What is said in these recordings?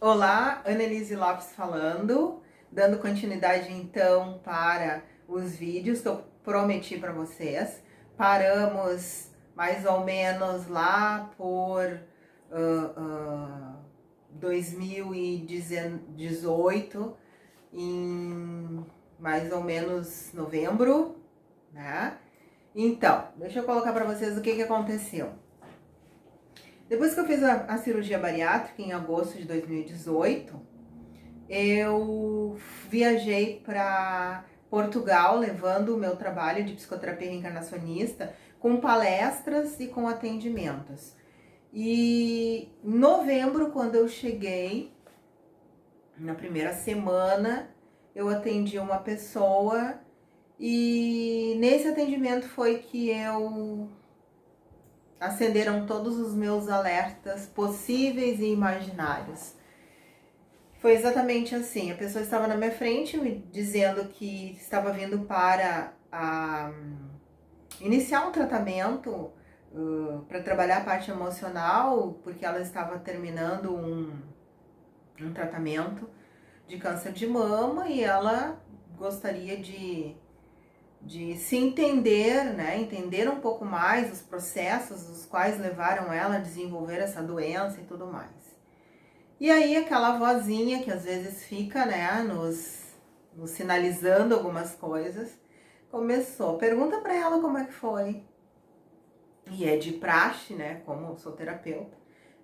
Olá, Annelise Lopes falando, dando continuidade então para os vídeos que eu prometi para vocês. Paramos mais ou menos lá por 2018, em mais ou menos novembro, né? Então, deixa eu colocar para vocês o que aconteceu. Depois que eu fiz a cirurgia bariátrica em agosto de 2018, eu viajei para Portugal levando o meu trabalho de psicoterapia reencarnacionista com palestras e com atendimentos. E em novembro, quando eu cheguei, na primeira semana, eu atendi uma pessoa e nesse atendimento foi que acenderam todos os meus alertas possíveis e imaginários. Foi exatamente assim, a pessoa estava na minha frente me dizendo que estava vindo para iniciar um tratamento para trabalhar a parte emocional, porque ela estava terminando um tratamento de câncer de mama e ela gostaria de se entender, né? Entender um pouco mais os processos os quais levaram ela a desenvolver essa doença e tudo mais. E aí aquela vozinha que às vezes fica, né, nos sinalizando algumas coisas, começou. Pergunta para ela como é que foi. E é de praxe, né, como sou terapeuta,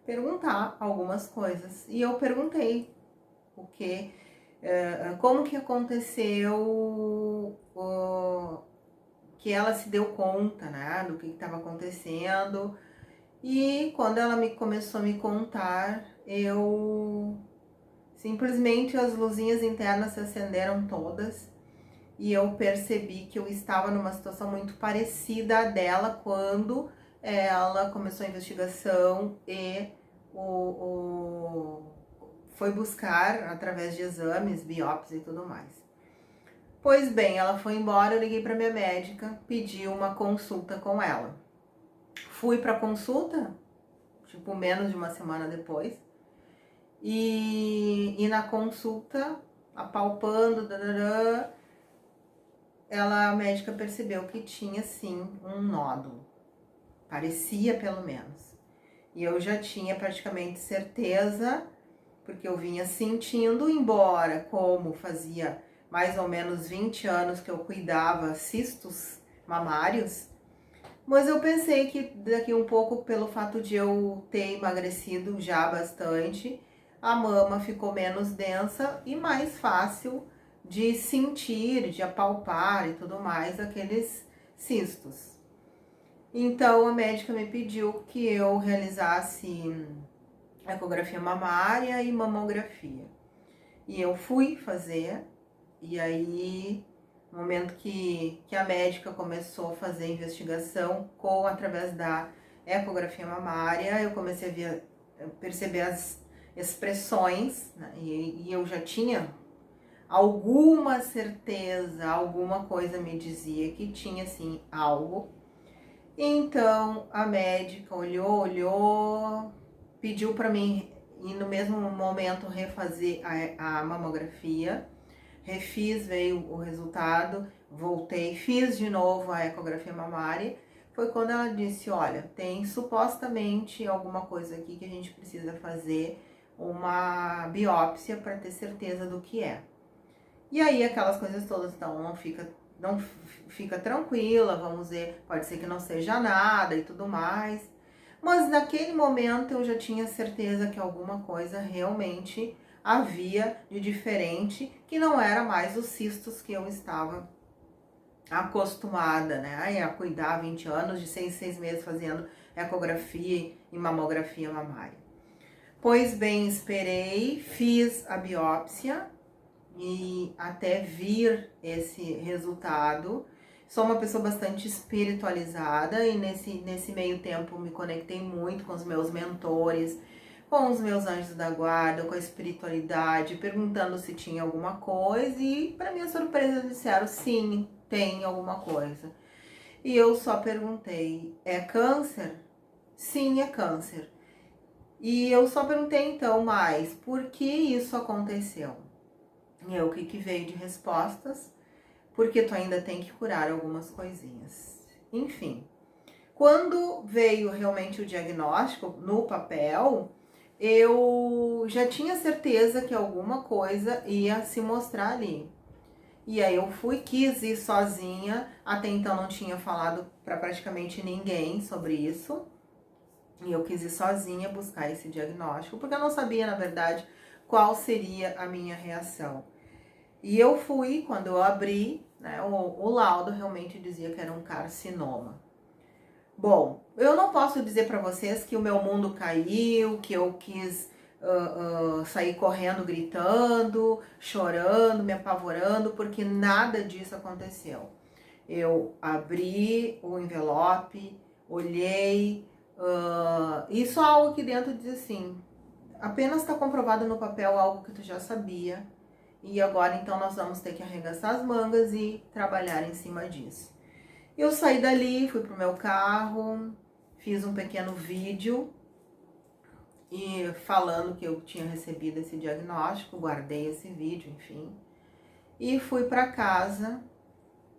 perguntar algumas coisas. E eu perguntei o que, como que aconteceu, que ela se deu conta, né, do que estava acontecendo. E quando ela começou a me contar, eu simplesmente as luzinhas internas se acenderam todas e eu percebi que eu estava numa situação muito parecida à dela quando ela começou a investigação e foi buscar através de exames, biópsia e tudo mais. Pois bem, ela foi embora, eu liguei para minha médica, pedi uma consulta com ela. Fui para consulta, tipo menos de uma semana depois, e na consulta, apalpando, a médica percebeu que tinha sim um nódulo, parecia pelo menos. E eu já tinha praticamente certeza, porque eu vinha sentindo, embora como fazia mais ou menos 20 anos que eu cuidava cistos mamários, mas eu pensei que daqui um pouco, pelo fato de eu ter emagrecido já bastante, a mama ficou menos densa e mais fácil de sentir, de apalpar e tudo mais aqueles cistos. Então a médica me pediu que eu realizasse ecografia mamária e mamografia. E eu fui fazer, e aí no momento que a médica começou a fazer a investigação através da ecografia mamária, eu comecei a perceber as expressões, né? E eu já tinha alguma certeza, alguma coisa me dizia que tinha sim algo. Então a médica olhou, pediu para mim ir no mesmo momento refazer a mamografia. Refiz, veio o resultado, voltei, fiz de novo a ecografia mamária. Foi quando ela disse, olha, tem supostamente alguma coisa aqui que a gente precisa fazer uma biópsia para ter certeza do que é. E aí aquelas coisas todas, então não fica tranquila, vamos ver, pode ser que não seja nada e tudo mais. Mas naquele momento eu já tinha certeza que alguma coisa realmente havia de diferente, que não era mais os cistos que eu estava acostumada, né, a cuidar há 20 anos, de 6 meses fazendo ecografia e mamografia mamária. Pois bem, esperei, fiz a biópsia e até vir esse resultado. Sou uma pessoa bastante espiritualizada e nesse meio tempo me conectei muito com os meus mentores, com os meus anjos da guarda, com a espiritualidade, perguntando se tinha alguma coisa e para minha surpresa disseram sim, tem alguma coisa. E eu só perguntei, é câncer? Sim, é câncer. E eu só perguntei então, mas por que isso aconteceu? E o que veio de respostas? Porque tu ainda tem que curar algumas coisinhas. Enfim, quando veio realmente o diagnóstico no papel, eu já tinha certeza que alguma coisa ia se mostrar ali. E aí eu quis ir sozinha, até então não tinha falado para praticamente ninguém sobre isso. E eu quis ir sozinha buscar esse diagnóstico, porque eu não sabia, na verdade, qual seria a minha reação. E eu fui, quando eu abri, né, o laudo realmente dizia que era um carcinoma. Bom, eu não posso dizer para vocês que o meu mundo caiu, que eu quis sair correndo, gritando, chorando, me apavorando, porque nada disso aconteceu. Eu abri o envelope, olhei, e só algo que dentro diz assim, apenas está comprovado no papel algo que tu já sabia, e agora então nós vamos ter que arregaçar as mangas e trabalhar em cima disso. Eu saí dali, fui pro meu carro, fiz um pequeno vídeo e falando que eu tinha recebido esse diagnóstico, guardei esse vídeo, enfim. E fui para casa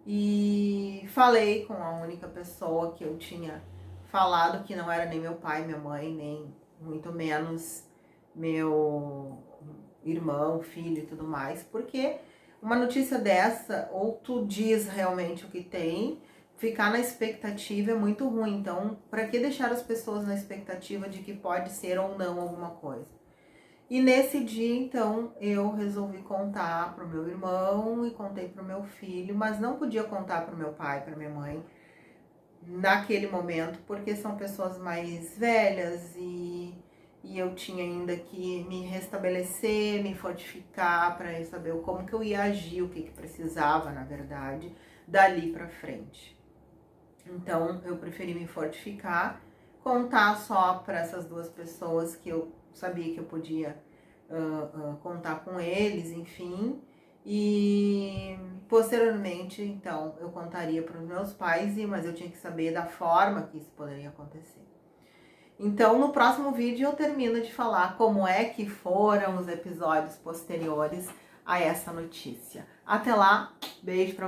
e falei com a única pessoa que eu tinha falado, que não era nem meu pai, minha mãe, nem muito menos meu irmão, filho e tudo mais, porque uma notícia dessa, ou tu diz realmente o que tem, ficar na expectativa é muito ruim. Então, para que deixar as pessoas na expectativa de que pode ser ou não alguma coisa? E nesse dia, então, eu resolvi contar pro meu irmão e contei pro meu filho, mas não podia contar pro meu pai, pra minha mãe, naquele momento, porque são pessoas mais velhas e eu tinha ainda que me restabelecer, me fortificar para saber como que eu ia agir, o que precisava, na verdade, dali para frente. Então, eu preferi me fortificar, contar só para essas duas pessoas que eu sabia que eu podia contar com eles, enfim. E posteriormente, então, eu contaria para os meus pais, mas eu tinha que saber da forma que isso poderia acontecer. Então, no próximo vídeo eu termino de falar como é que foram os episódios posteriores a essa notícia. Até lá, beijo pra